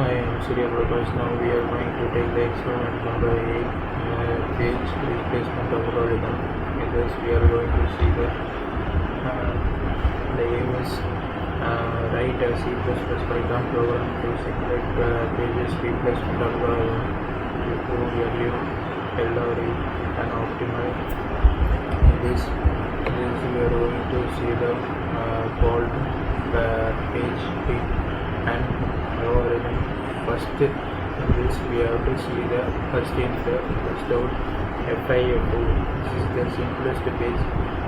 I am Surya Prakash. Now we are going to take the experiment number 8, page replacement algorithm. In this we are going to see the aim is write a C++ Python program to simulate pages replacement algorithm to prove value LRE and optimal. In this we are going to see the called page and algorithm. First in this we have to see the first out FIFO. This is the simplest page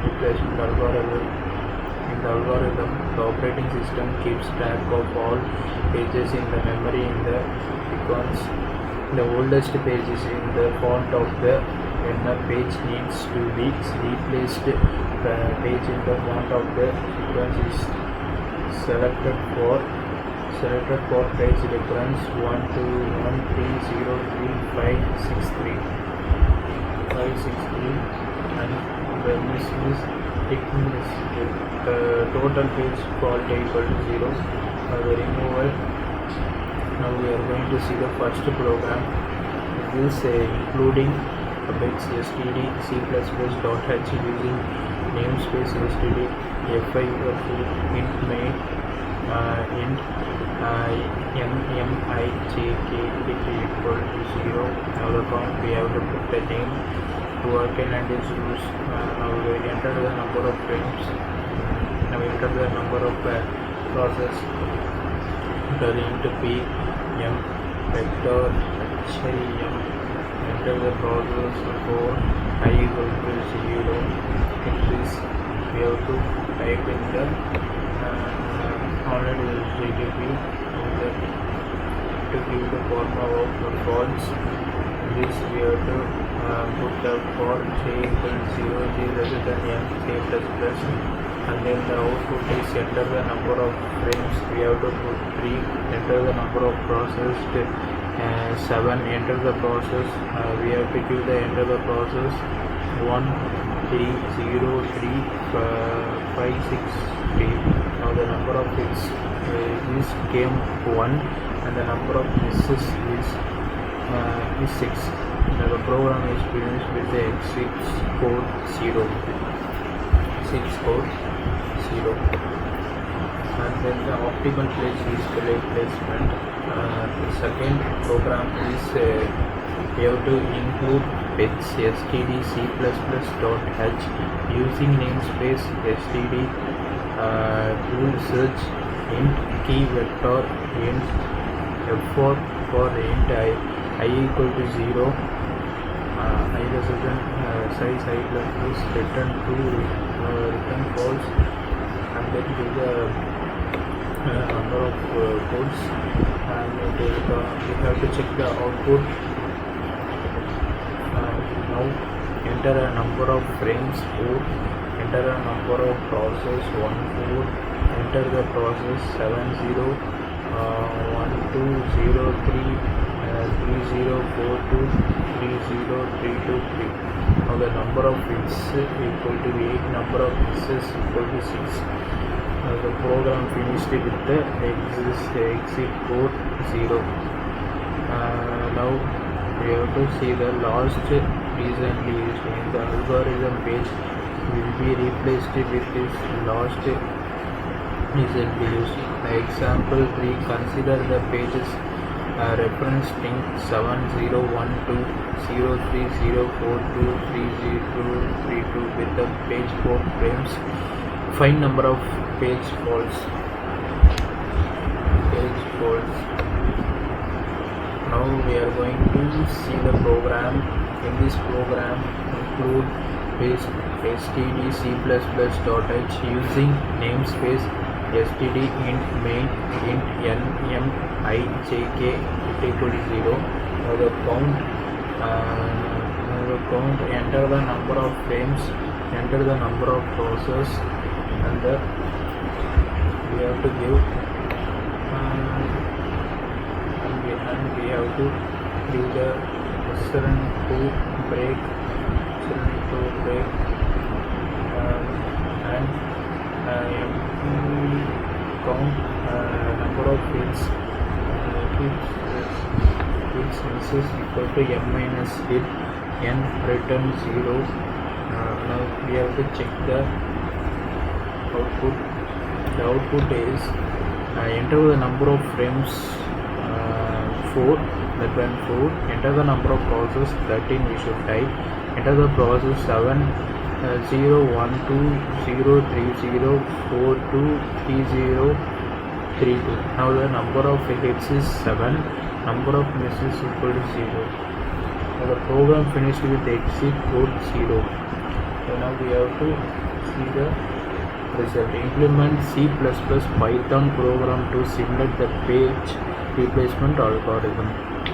replacement algorithm. In the algorithm, the operating system keeps track of all pages in the memory in the sequence. The oldest page is in the font of the when a page needs to be replaced. The page in the font of the sequence is selected for page reference 121303563 and the miss is taking this total page fault equal to 0. The removal. Now we are going to see the first program. This including bits std c++.h using namespace std FIFO int main int MIJK equal to 0. Now the count we have to put the name to working and its use. Now we enter the number of frames. Now we enter the number of process. Enter into p m vector HIM. Enter the process for I equal to 0. In this we have to type in the already GDP to give the formula of false. This we have to put the for j equal 0, j greater than m, j plus plus, and then the output is enter the number of frames. We have to put 3, enter the number of processed 7, enter the process. We have to give the enter the process 1 3 0 3 5 6 3. Now the number of hits is came 1 and the number of misses is 6. Now the program is finished with the exit code 0. And then the optimal place is replacement. The second program is we have to include bits std c++.h using namespace std to search int key vector int f4 for int I equal to 0, I less than size I plus plus return false, and then give the number of codes, and we have to check the output. Now enter a number of frames 4, enter a number of process 1 4, enter the process 70 1203 3042 30323. Now the number of hits equal to 8, number of misses equal to 6. The program finished with the exit code 0. Now we have to see the last recently used in the algorithm page will be replaced with this last recently used. Example 3, consider the pages reference string 701203042302 with the page 4 frames. Find number of page faults. Now we are going to see the program. In this program include std c++.h using namespace std int main int nmijk equal to 0. Now the count, enter the number of frames, enter the number of process, and we have to give and we have to give the return to break and count number of hits to its s is equal to m minus hit n return 0. Now we have to check the output. The output is enter the number of frames 4, that one 4, enter the number of process 13, we should type, enter the process 7 0 1 2 0 3 0 4 2 3 0 3 2. Now the number of hits is 7, number of misses equal to 0. Now the program finished with exit code 0. So now we have to see the result. Implement C++ Python program to simulate the page replacement algorithm.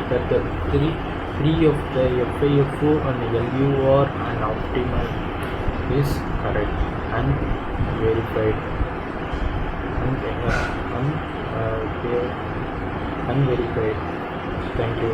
That the three of the FIFO and LUR and optimal is correct and verified and unverified. Thank you.